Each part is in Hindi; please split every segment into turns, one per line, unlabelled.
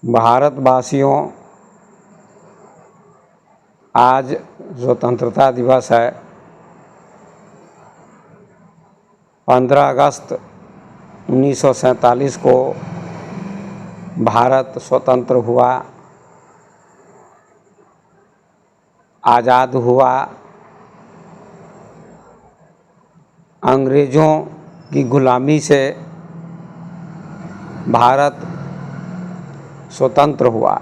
भारतवासियों, आज स्वतंत्रता दिवस है। 15 अगस्त 1947 को भारत स्वतंत्र हुआ, आज़ाद हुआ। अंग्रेज़ों की गुलामी से भारत स्वतंत्र हुआ।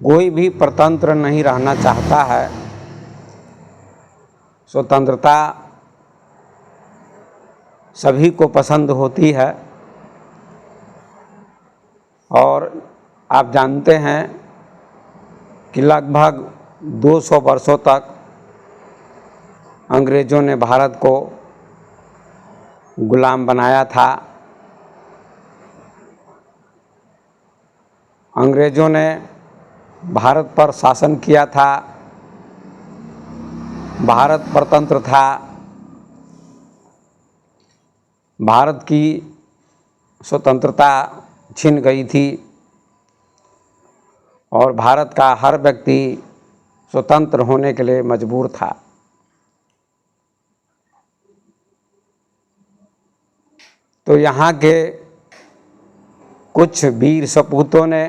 कोई भी परतंत्र नहीं रहना चाहता है। स्वतंत्रता सभी को पसंद होती है। और आप जानते हैं कि लगभग 200 वर्षों तक अंग्रेज़ों ने भारत को गुलाम बनाया था। अंग्रेज़ों ने भारत पर शासन किया था। भारत परतंत्र था। भारत की स्वतंत्रता छिन गई थी और भारत का हर व्यक्ति स्वतंत्र होने के लिए मजबूर था। तो यहाँ के कुछ वीर सपूतों ने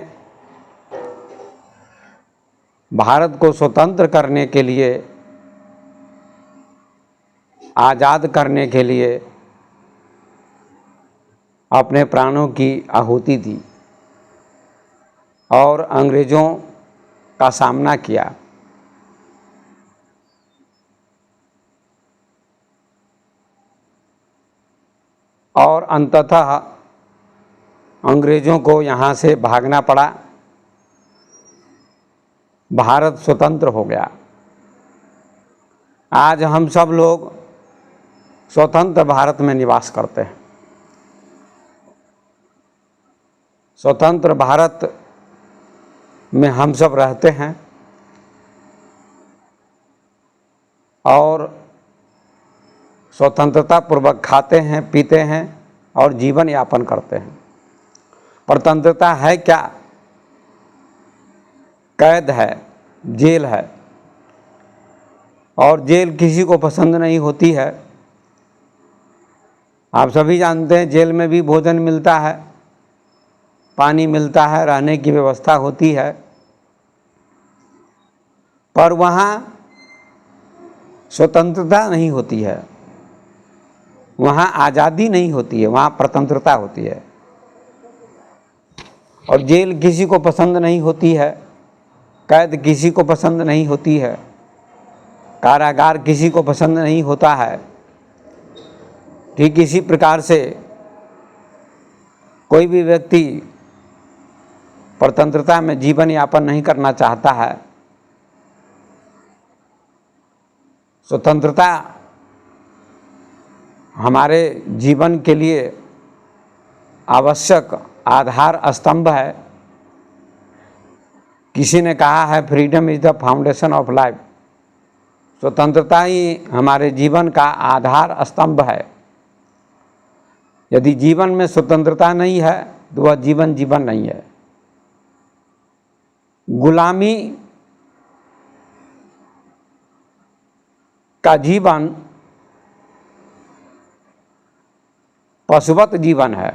भारत को स्वतंत्र करने के लिए, आज़ाद करने के लिए अपने प्राणों की आहुति दी और अंग्रेज़ों का सामना किया। और अंततः अंग्रेज़ों को यहाँ से भागना पड़ा। भारत स्वतंत्र हो गया। आज हम सब लोग स्वतंत्र भारत में निवास करते हैं। स्वतंत्र भारत में हम सब रहते हैं और स्वतंत्रता पूर्वक खाते हैं, पीते हैं और जीवन यापन करते हैं। परतंत्रता है क्या? कैद है, जेल है। और जेल किसी को पसंद नहीं होती है। आप सभी जानते हैं जेल में भी भोजन मिलता है, पानी मिलता है, रहने की व्यवस्था होती है, पर वहाँ स्वतंत्रता नहीं होती है, वहाँ आज़ादी नहीं होती है, वहाँ परतंत्रता होती है। और जेल किसी को पसंद नहीं होती है, कैद किसी को पसंद नहीं होती है, कारागार किसी को पसंद नहीं होता है। ठीक इसी प्रकार से कोई भी व्यक्ति परतंत्रता में जीवन यापन नहीं करना चाहता है। स्वतंत्रता हमारे जीवन के लिए आवश्यक आधार स्तंभ है। किसी ने कहा है freedom is the foundation of life. स्वतंत्रता ही हमारे जीवन का आधार स्तंभ है। यदि जीवन में स्वतंत्रता नहीं है तो वह जीवन जीवन नहीं है। गुलामी का जीवन पशुवत जीवन है।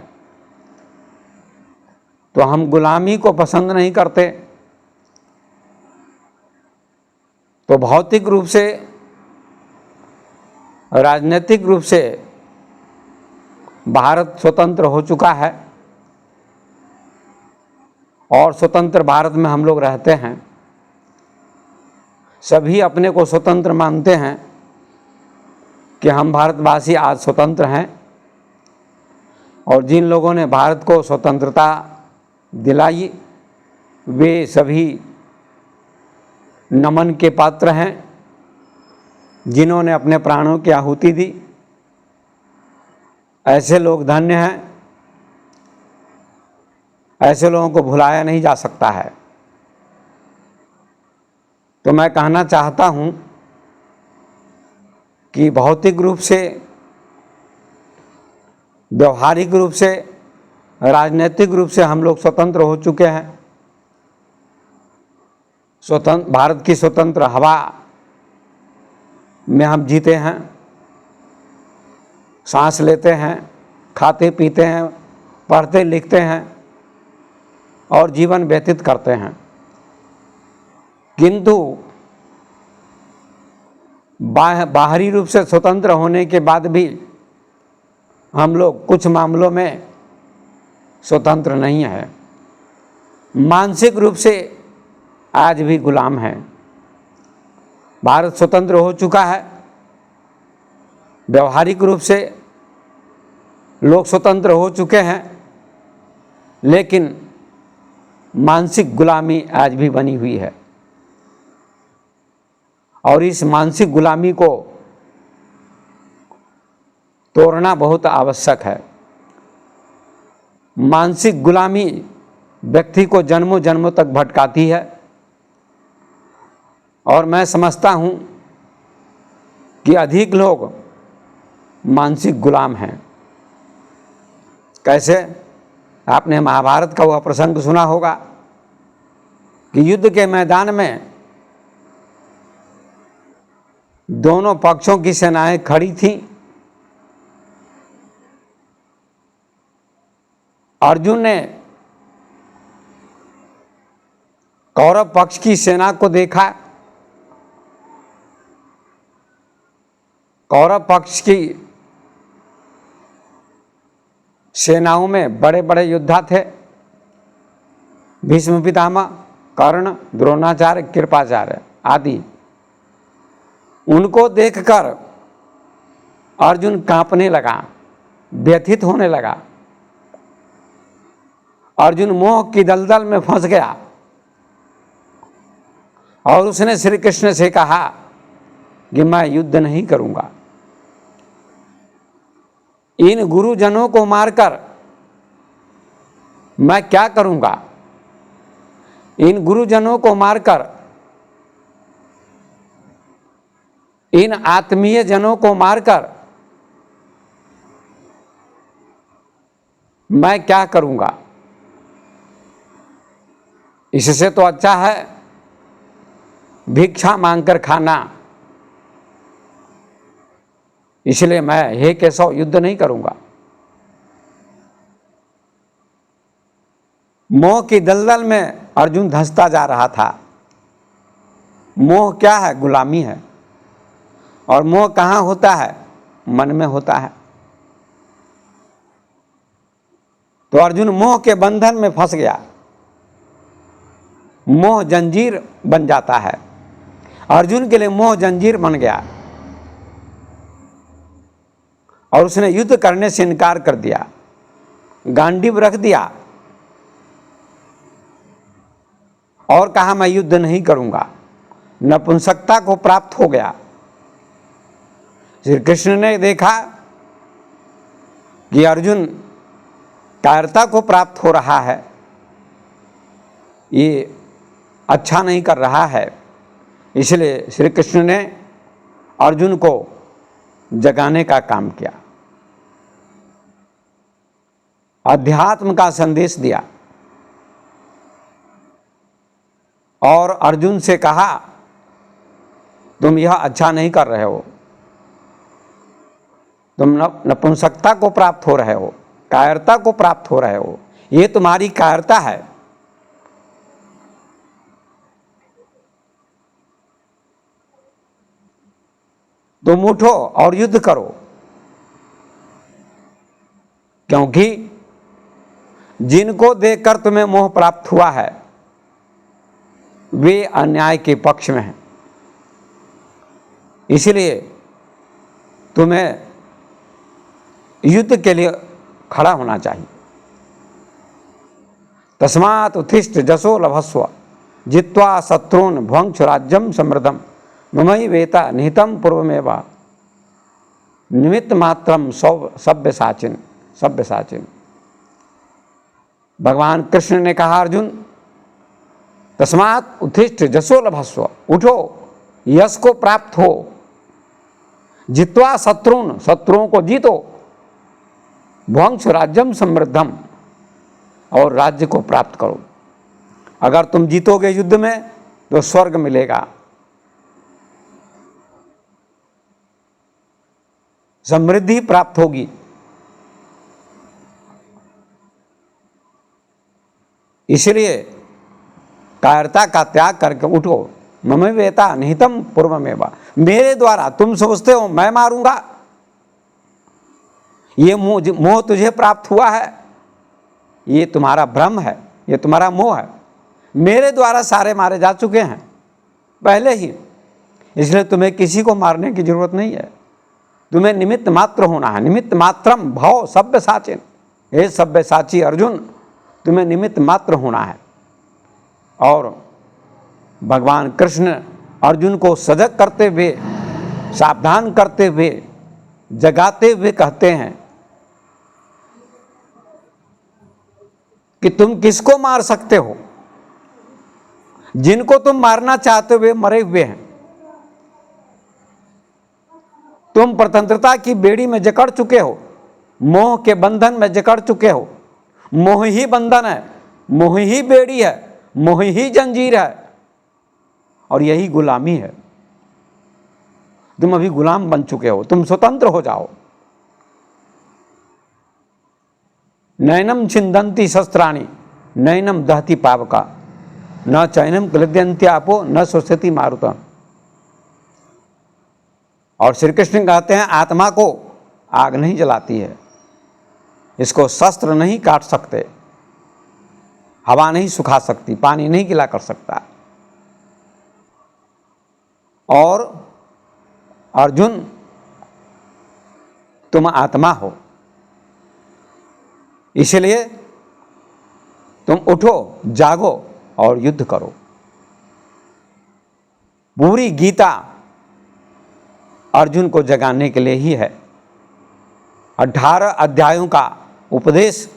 तो हम गुलामी को पसंद नहीं करते। तो भौतिक रूप से, राजनीतिक रूप से भारत स्वतंत्र हो चुका है और स्वतंत्र भारत में हम लोग रहते हैं। सभी अपने को स्वतंत्र मानते हैं कि हम भारतवासी आज स्वतंत्र हैं। और जिन लोगों ने भारत को स्वतंत्रता दिलाई वे सभी नमन के पात्र हैं, जिन्होंने अपने प्राणों की आहुति दी। ऐसे लोग धन्य हैं। ऐसे लोगों को भुलाया नहीं जा सकता है। तो मैं कहना चाहता हूँ कि भौतिक रूप से, व्यवहारिक रूप से, राजनीतिक रूप से हम लोग स्वतंत्र हो चुके हैं। स्वतंत्र भारत की स्वतंत्र हवा में हम जीते हैं, सांस लेते हैं, खाते पीते हैं, पढ़ते लिखते हैं और जीवन व्यतीत करते हैं। किंतु बाहरी रूप से स्वतंत्र होने के बाद भी हम लोग कुछ मामलों में स्वतंत्र नहीं है। मानसिक रूप से आज भी गुलाम है। भारत स्वतंत्र हो चुका है, व्यवहारिक रूप से लोग स्वतंत्र हो चुके हैं, लेकिन मानसिक गुलामी आज भी बनी हुई है और इस मानसिक गुलामी को तोड़ना बहुत आवश्यक है। मानसिक गुलामी व्यक्ति को जन्मों जन्मों तक भटकाती है और मैं समझता हूँ कि अधिक लोग मानसिक गुलाम हैं। कैसे? आपने महाभारत का वह प्रसंग सुना होगा कि युद्ध के मैदान में दोनों पक्षों की सेनाएं खड़ी थीं। अर्जुन ने कौरव पक्ष की सेना को देखा। कौरव पक्ष की सेनाओं में बड़े बड़े योद्धा थे, भीष्म पितामह, कर्ण, द्रोणाचार्य, कृपाचार्य आदि। उनको देखकर अर्जुन कांपने लगा, व्यथित होने लगा। अर्जुन मोह की दलदल में फंस गया और उसने श्री कृष्ण से कहा कि मैं युद्ध नहीं करूंगा। इन गुरुजनों को मारकर मैं क्या करूंगा? इन गुरुजनों को मारकर, इन आत्मीय जनों को मारकर मैं क्या करूंगा? इससे तो अच्छा है भिक्षा मांगकर खाना। इसलिए मैं हे केशव युद्ध नहीं करूंगा। मोह की दलदल में अर्जुन धंसता जा रहा था। मोह क्या है? गुलामी है। और मोह कहाँ होता है? मन में होता है। तो अर्जुन मोह के बंधन में फंस गया। मोह जंजीर बन जाता है। अर्जुन के लिए मोह जंजीर बन गया और उसने युद्ध करने से इनकार कर दिया, गांडीव रख दिया और कहा मैं युद्ध नहीं करूंगा। नपुंसकता को प्राप्त हो गया। श्री कृष्ण ने देखा कि अर्जुन कायरता को प्राप्त हो रहा है, ये अच्छा नहीं कर रहा है। इसलिए श्री कृष्ण ने अर्जुन को जगाने का काम किया, अध्यात्म का संदेश दिया और अर्जुन से कहा तुम यह अच्छा नहीं कर रहे हो, तुम नपुंसकता को प्राप्त हो रहे हो, कायरता को प्राप्त हो रहे हो, ये तुम्हारी कायरता है। तुम उठो और युद्ध करो, क्योंकि जिनको देखकर तुम्हें मोह प्राप्त हुआ है वे अन्याय के पक्ष में हैं। इसलिए तुम्हें युद्ध के लिए खड़ा होना चाहिए। तस्मात् उत्तिष्ठ जसो लभस्व जित्वा शत्रून् भुङ्क्ष राज्यं समृद्धम् ममैवेता निहितं पूर्वमेव निमित्त मात्रम सव्यसाचिन्। भगवान कृष्ण ने कहा अर्जुन तस्मात् उत्तिष्ठ जसो लभस्व, उठो यश को प्राप्त हो, जित्वा शत्रुओं को जीतो, भुङ्क्ष राज्यम समृद्धम और राज्य को प्राप्त करो। अगर तुम जीतोगे युद्ध में तो स्वर्ग मिलेगा, समृद्धि प्राप्त होगी। इसलिए कायरता का त्याग करके उठो। मम वेता निहितम पूर्वमेवा, मेरे द्वारा तुम सोचते हो मैं मारूंगा, ये मोह तुझे प्राप्त हुआ है, ये तुम्हारा भ्रम है, ये तुम्हारा मोह है। मेरे द्वारा सारे मारे जा चुके हैं पहले ही, इसलिए तुम्हें किसी को मारने की जरूरत नहीं है। तुम्हें निमित्त मात्र होना है। निमित्त मात्रम भव सब्यसाचिन, हे सब्यसाची अर्जुन, तुम्हें निमित्त मात्र होना है। और भगवान कृष्ण अर्जुन को सजग करते हुए, सावधान करते हुए, जगाते हुए कहते हैं कि तुम किसको मार सकते हो? जिनको तुम मारना चाहते हुए मरे हुए हैं। तुम स्वतंत्रता की बेड़ी में जकड़ चुके हो, मोह के बंधन में जकड़ चुके हो। मोह ही बंधन है, मोह ही बेड़ी है, मोह ही जंजीर है, और यही गुलामी है। तुम अभी गुलाम बन चुके हो, तुम स्वतंत्र हो जाओ। नैनम छिंदंती शस्त्राणि नैनम दहती पावका न चैनम क्लिद्यंत्यापो न सुस्थिति मारुतम। और श्री कृष्ण कहते हैं आत्मा को आग नहीं जलाती है, इसको शस्त्र नहीं काट सकते, हवा नहीं सुखा सकती, पानी नहीं गीला कर सकता। और अर्जुन तुम आत्मा हो, इसलिए तुम उठो, जागो और युद्ध करो। पूरी गीता अर्जुन को जगाने के लिए ही है। 18 अध्यायों का उपदेश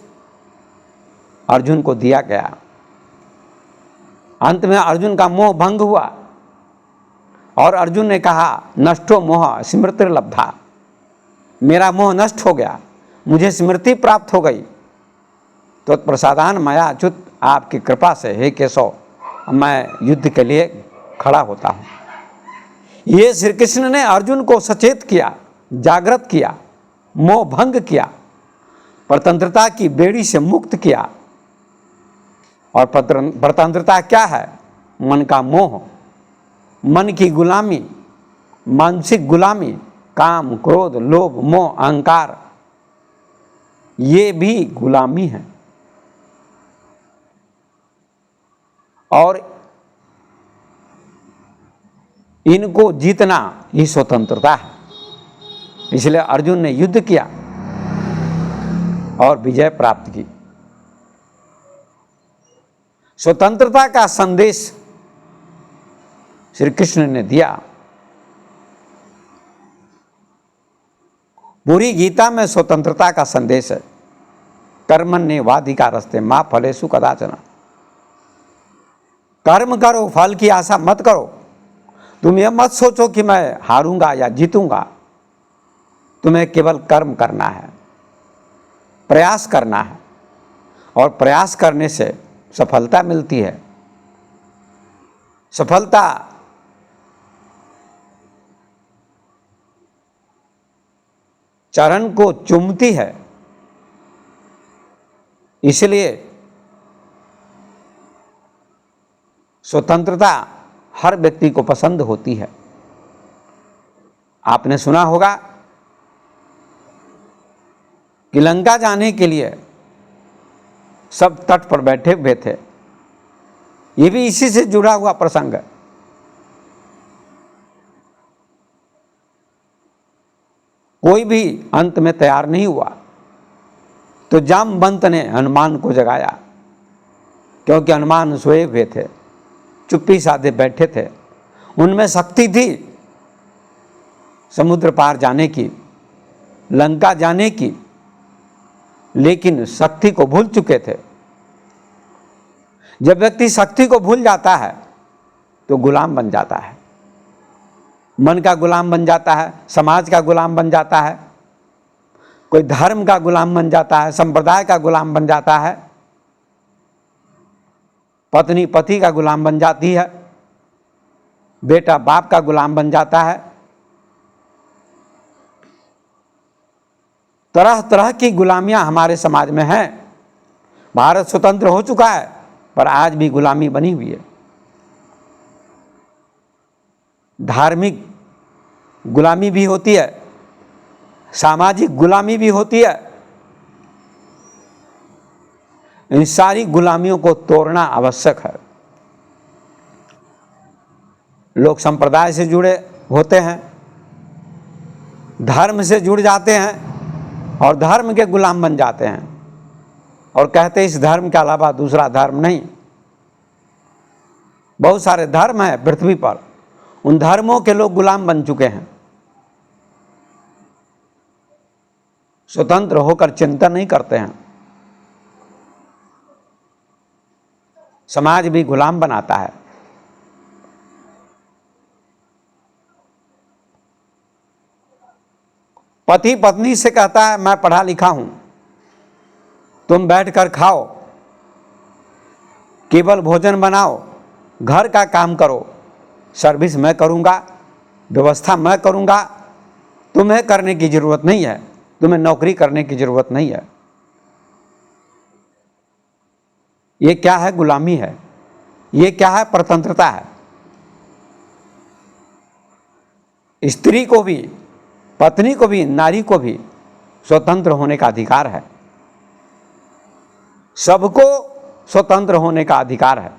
अर्जुन को दिया गया। अंत में अर्जुन का मोह भंग हुआ और अर्जुन ने कहा नष्टो मोह स्मृतिर्लब्धा, मेरा मोह नष्ट हो गया, मुझे स्मृति प्राप्त हो गई। तो प्रसादान मया अच्युत, आपकी कृपा से हे केशव मैं युद्ध के लिए खड़ा होता हूँ। ये श्री कृष्ण ने अर्जुन को सचेत किया, जागृत किया, मोह भंग किया, स्वतंत्रता की बेड़ी से मुक्त किया। और स्वतंत्रता क्या है? मन का मोह, मन की गुलामी, मानसिक गुलामी, काम, क्रोध, लोभ, मोह, अहंकार, ये भी गुलामी है। और इनको जीतना ही स्वतंत्रता है। इसलिए अर्जुन ने युद्ध किया और विजय प्राप्त की। स्वतंत्रता का संदेश श्री कृष्ण ने दिया। पूरी गीता में स्वतंत्रता का संदेश है। कर्मण्येवाधिकारस्ते मा फलेषु कदाचन, कर्म करो, फल की आशा मत करो। तुम ये मत सोचो कि मैं हारूंगा या जीतूंगा। तुम्हें केवल कर्म करना है, प्रयास करना है, और प्रयास करने से सफलता मिलती है। सफलता चरण को चूमती है। इसलिए स्वतंत्रता हर व्यक्ति को पसंद होती है। आपने सुना होगा कि लंका जाने के लिए सब तट पर बैठे हुए थे। ये भी इसी से जुड़ा हुआ प्रसंग है। कोई भी अंत में तैयार नहीं हुआ, तो जामवंत ने हनुमान को जगाया, क्योंकि हनुमान सोए हुए थे, चुप्पी साधे बैठे थे। उनमें शक्ति थी समुद्र पार जाने की, लंका जाने की, लेकिन शक्ति को भूल चुके थे। जब व्यक्ति शक्ति को भूल जाता है तो गुलाम बन जाता है। मन का गुलाम बन जाता है, समाज का गुलाम बन जाता है, कोई धर्म का गुलाम बन जाता है, संप्रदाय का गुलाम बन जाता है। पत्नी पति का गुलाम बन जाती है, बेटा बाप का गुलाम बन जाता है। तरह तरह की गुलामियां हमारे समाज में हैं। भारत स्वतंत्र हो चुका है पर आज भी गुलामी बनी हुई है। धार्मिक गुलामी भी होती है, सामाजिक गुलामी भी होती है। इन सारी गुलामियों को तोड़ना आवश्यक है। लोग संप्रदाय से जुड़े होते हैं, धर्म से जुड़ जाते हैं और धर्म के गुलाम बन जाते हैं और कहते हैं इस धर्म के अलावा दूसरा धर्म नहीं। बहुत सारे धर्म हैं पृथ्वी पर, उन धर्मों के लोग गुलाम बन चुके हैं। स्वतंत्र होकर चिंतन नहीं करते हैं। समाज भी गुलाम बनाता है। पति पत्नी से कहता है मैं पढ़ा लिखा हूं, तुम बैठकर खाओ, केवल भोजन बनाओ, घर का काम करो, सर्विस मैं करूंगा, व्यवस्था मैं करूंगा, तुम्हें करने की जरूरत नहीं है, तुम्हें नौकरी करने की जरूरत नहीं है। ये क्या है? गुलामी है। ये क्या है? परतंत्रता है। स्त्री को भी, पत्नी को भी, नारी को भी स्वतंत्र होने का अधिकार है। सबको स्वतंत्र होने का अधिकार है।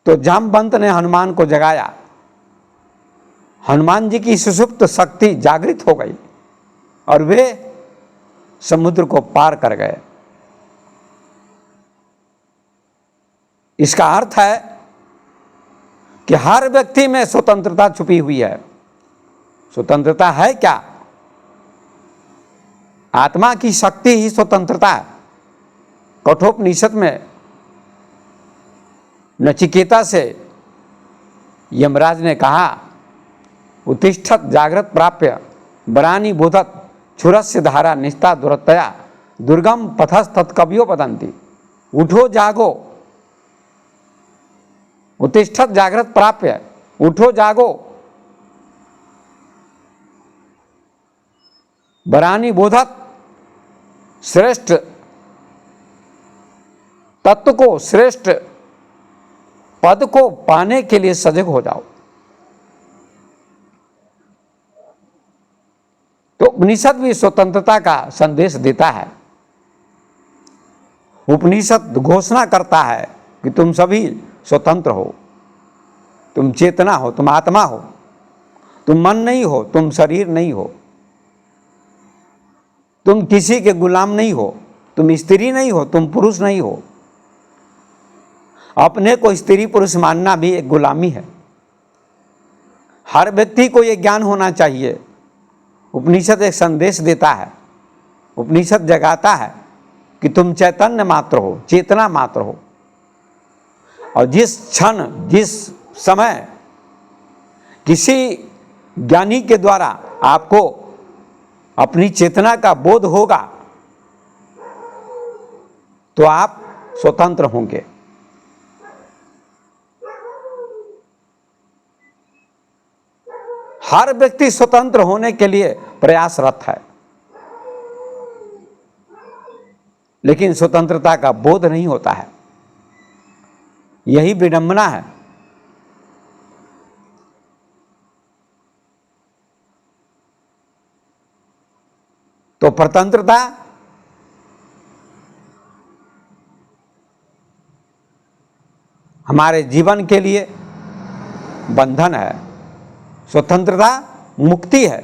तो जामवंत ने हनुमान को जगाया। हनुमान जी की सुषुप्त शक्ति जागृत हो गई और वे समुद्र को पार कर गए। इसका अर्थ है कि हर व्यक्ति में स्वतंत्रता छुपी हुई है। स्वतंत्रता है क्या? आत्मा की शक्ति ही स्वतंत्रता है। कठोपनिषद में नचिकेता से यमराज ने कहा उत्तिष्ठत जागृत प्राप्य वरानि बोधत क्षुरस्य धारा निस्ता दुरतया दुर्गम पथस्तत्कवियो वदन्ति। उठो जागो, उत्तिष्ठत जागृत प्राप्य, उठो जागो, वरानि बोधत, श्रेष्ठ तत्व को, श्रेष्ठ पद को पाने के लिए सजग हो जाओ। तो उपनिषद भी स्वतंत्रता का संदेश देता है। उपनिषद घोषणा करता है कि तुम सभी स्वतंत्र हो, तुम चेतना हो, तुम आत्मा हो, तुम मन नहीं हो, तुम शरीर नहीं हो, तुम किसी के गुलाम नहीं हो, तुम स्त्री नहीं हो, तुम पुरुष नहीं हो। अपने को स्त्री पुरुष मानना भी एक गुलामी है। हर व्यक्ति को यह ज्ञान होना चाहिए। उपनिषद एक संदेश देता है, उपनिषद जगाता है कि तुम चैतन्य मात्र हो, चेतना मात्र हो। और जिस क्षण, जिस समय किसी ज्ञानी के द्वारा आपको अपनी चेतना का बोध होगा तो आप स्वतंत्र होंगे। हर व्यक्ति स्वतंत्र होने के लिए प्रयासरत है, लेकिन स्वतंत्रता का बोध नहीं होता है। यही विडंबना है। तो परतंत्रता हमारे जीवन के लिए बंधन है, स्वतंत्रता मुक्ति है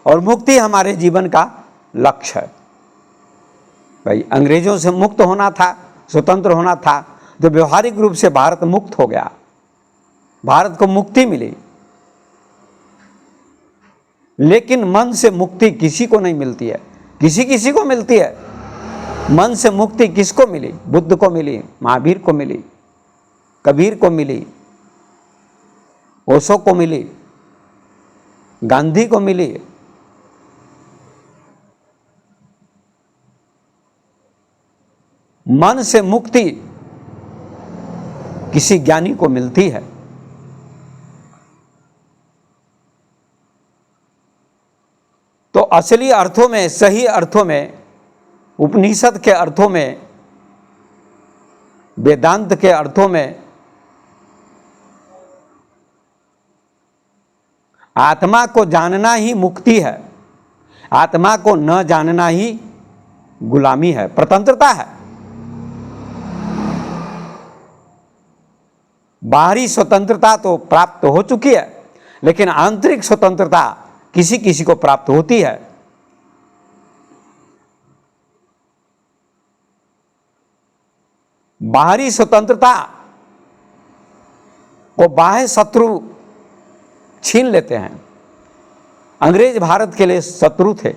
और मुक्ति हमारे जीवन का लक्ष्य है। भाई अंग्रेजों से मुक्त होना था, स्वतंत्र होना था, तो व्यवहारिक रूप से भारत मुक्त हो गया, भारत को मुक्ति मिली। लेकिन मन से मुक्ति किसी को नहीं मिलती है, किसी किसी को मिलती है। मन से मुक्ति किसको मिली? बुद्ध को मिली, महावीर को मिली, कबीर को मिली, ओशो को मिली, गांधी को मिली, मन से मुक्ति किसी ज्ञानी को मिलती है। तो असली अर्थों में, सही अर्थों में, उपनिषद के अर्थों में, वेदांत के अर्थों में आत्मा को जानना ही मुक्ति है, आत्मा को न जानना ही गुलामी है, प्रतंत्रता है। बाहरी स्वतंत्रता तो प्राप्त हो चुकी है, लेकिन आंतरिक स्वतंत्रता किसी किसी को प्राप्त होती है। बाहरी स्वतंत्रता को बाह्य शत्रु छीन लेते हैं। अंग्रेज भारत के लिए शत्रु थे,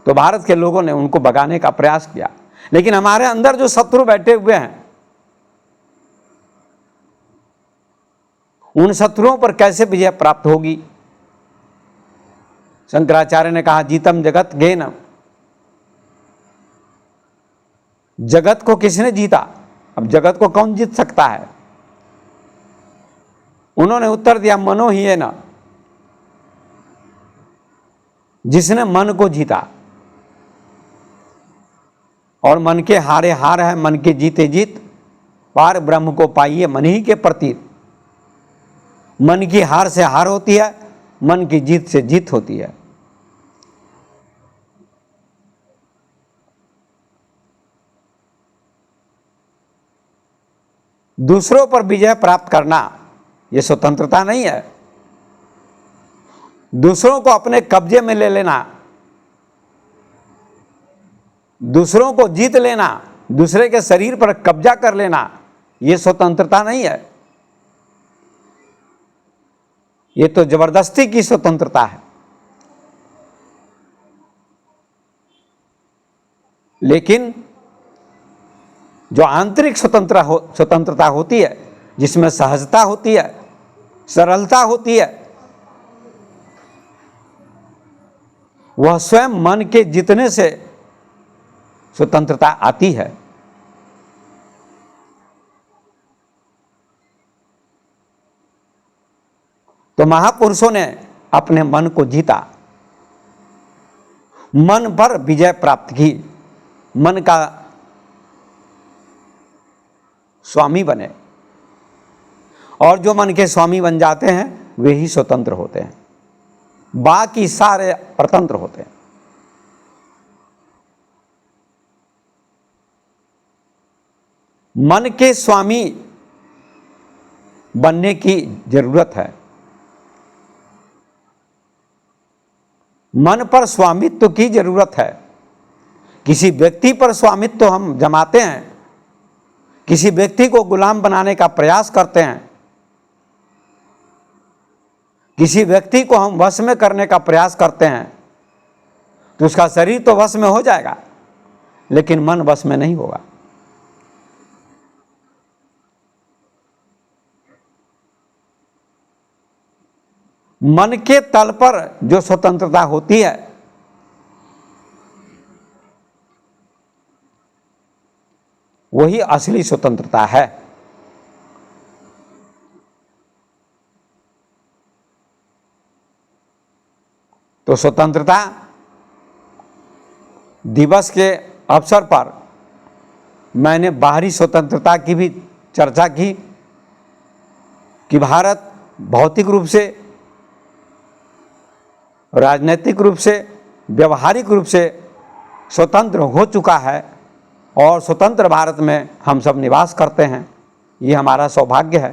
तो भारत के लोगों ने उनको भगाने का प्रयास किया, लेकिन हमारे अंदर जो शत्रु बैठे हुए हैं, उन शत्रुओं पर कैसे विजय प्राप्त होगी? शंकराचार्य ने कहा, जीतम जगत गेनम। जगत को किसने जीता? अब जगत को कौन जीत सकता है? उन्होंने उत्तर दिया, मनो ही है ना, जिसने मन को जीता। और मन के हारे हार है, मन के जीते जीत, पार ब्रह्म को पाइए मन ही के प्रतीत। मन की हार से हार होती है, मन की जीत से जीत होती है। दूसरों पर विजय प्राप्त करना यह स्वतंत्रता नहीं है। दूसरों को अपने कब्जे में ले लेना, दूसरों को जीत लेना, दूसरे के शरीर पर कब्जा कर लेना, यह स्वतंत्रता नहीं है। ये तो जबरदस्ती की स्वतंत्रता है। लेकिन जो आंतरिक स्वतंत्रता होती है, जिसमें सहजता होती है, सरलता होती है, वह स्वयं मन के जीतने से स्वतंत्रता आती है। तो महापुरुषों ने अपने मन को जीता, मन पर विजय प्राप्त की, मन का स्वामी बने। और जो मन के स्वामी बन जाते हैं वे ही स्वतंत्र होते हैं, बाकी सारे परतंत्र होते हैं। मन के स्वामी बनने की जरूरत है। मन पर स्वामित्व की जरूरत है। किसी व्यक्ति पर स्वामित्व हम जमाते हैं, किसी व्यक्ति को गुलाम बनाने का प्रयास करते हैं, किसी व्यक्ति को हम वश में करने का प्रयास करते हैं, तो उसका शरीर तो वश में हो जाएगा, लेकिन मन वश में नहीं होगा। मन के तल पर जो स्वतंत्रता होती है, वही असली स्वतंत्रता है। तो स्वतंत्रता दिवस के अवसर पर मैंने बाहरी स्वतंत्रता की भी चर्चा की कि भारत भौतिक रूप से, राजनीतिक रूप से, व्यवहारिक रूप से स्वतंत्र हो चुका है और स्वतंत्र भारत में हम सब निवास करते हैं। ये हमारा सौभाग्य है।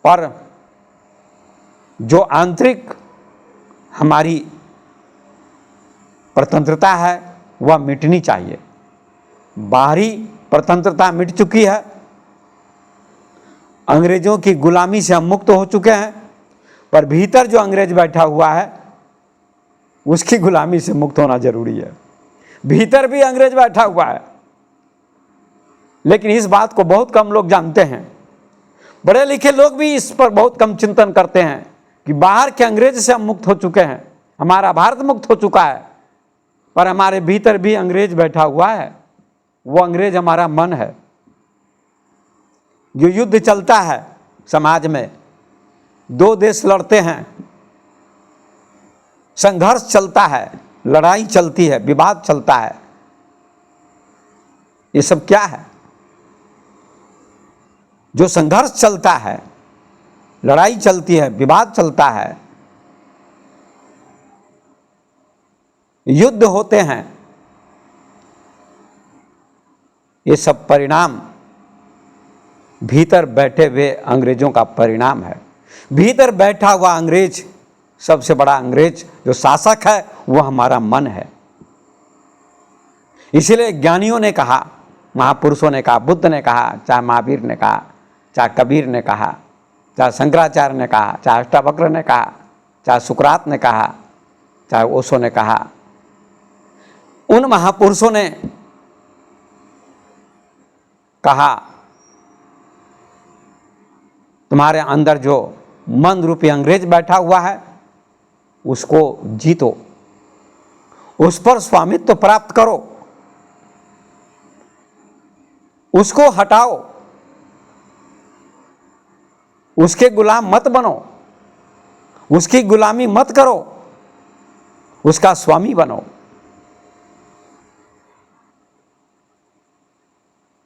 पर जो आंतरिक हमारी स्वतंत्रता है वह मिटनी चाहिए। बाहरी स्वतंत्रता मिट चुकी है, अंग्रेजों की गुलामी से हम मुक्त हो चुके हैं, पर भीतर जो अंग्रेज बैठा हुआ है उसकी गुलामी से मुक्त होना जरूरी है। भीतर भी अंग्रेज बैठा हुआ है, लेकिन इस बात को बहुत कम लोग जानते हैं। बड़े लिखे लोग भी इस पर बहुत कम चिंतन करते हैं कि बाहर के अंग्रेज से हम मुक्त हो चुके हैं, हमारा भारत मुक्त हो चुका है, पर हमारे भीतर भी अंग्रेज बैठा हुआ है। वो अंग्रेज हमारा मन है। जो युद्ध चलता है समाज में, दो देश लड़ते हैं, संघर्ष चलता है, लड़ाई चलती है, विवाद चलता है, ये सब क्या है? जो संघर्ष चलता है, लड़ाई चलती है, विवाद चलता है, युद्ध होते हैं, ये सब परिणाम भीतर बैठे हुए अंग्रेजों का परिणाम है। भीतर बैठा हुआ अंग्रेज, सबसे बड़ा अंग्रेज जो शासक है, वो हमारा मन है। इसलिए ज्ञानियों ने कहा, महापुरुषों ने कहा, बुद्ध ने कहा, चाहे महावीर ने कहा, चाहे कबीर ने कहा, चाहे शंकराचार्य ने कहा, चाहे अष्टावक्र ने कहा, चाहे सुकरात ने कहा, चाहे ओशो ने कहा, उन महापुरुषों ने कहा तुम्हारे अंदर जो मन रूपी अंग्रेज बैठा हुआ है उसको जीतो, उस पर स्वामित्व प्राप्त करो, उसको हटाओ, उसके गुलाम मत बनो, उसकी गुलामी मत करो, उसका स्वामी बनो।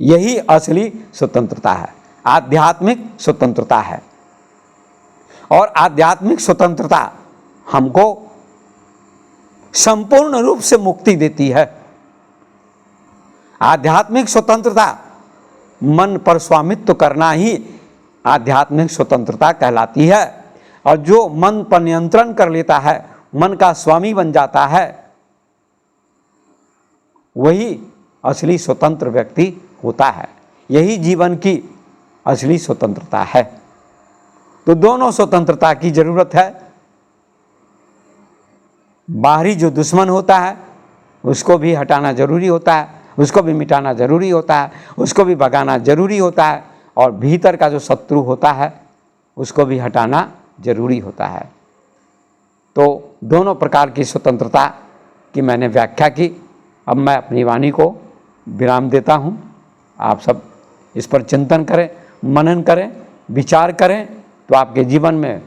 यही असली स्वतंत्रता है, आध्यात्मिक स्वतंत्रता है। और आध्यात्मिक स्वतंत्रता हमको संपूर्ण रूप से मुक्ति देती है। आध्यात्मिक स्वतंत्रता, मन पर स्वामित्व करना ही आध्यात्मिक स्वतंत्रता कहलाती है। और जो मन पर नियंत्रण कर लेता है, मन का स्वामी बन जाता है, वही असली स्वतंत्र व्यक्ति होता है। यही जीवन की असली स्वतंत्रता है। तो दोनों स्वतंत्रता की जरूरत है। बाहरी जो दुश्मन होता है उसको भी हटाना जरूरी होता है, उसको भी मिटाना जरूरी होता है, उसको भी भगाना जरूरी होता है। और भीतर का जो शत्रु होता है उसको भी हटाना जरूरी होता है। तो दोनों प्रकार की स्वतंत्रता की मैंने व्याख्या की। अब मैं अपनी वाणी को विराम देता हूँ। आप सब इस पर चिंतन करें, मनन करें, विचार करें, तो आपके जीवन में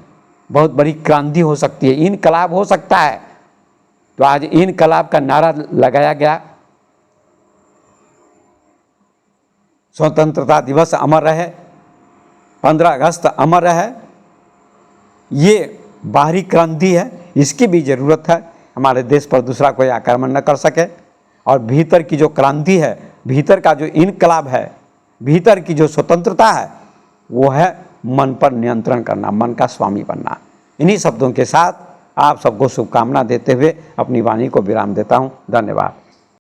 बहुत बड़ी क्रांति हो सकती है, इनकलाब हो सकता है। तो आज इनकलाब का नारा लगाया गया। स्वतंत्रता दिवस अमर रहे, 15 अगस्त अमर रहे। ये बाहरी क्रांति है, इसकी भी ज़रूरत है, हमारे देश पर दूसरा कोई आक्रमण न कर सके। और भीतर की जो क्रांति है, भीतर का जो इनकलाब है, भीतर की जो स्वतंत्रता है, वो है मन पर नियंत्रण करना, मन का स्वामी बनना। इन्हीं शब्दों के साथ आप सबको शुभकामना देते हुए अपनी वाणी को विराम देता हूँ। धन्यवाद।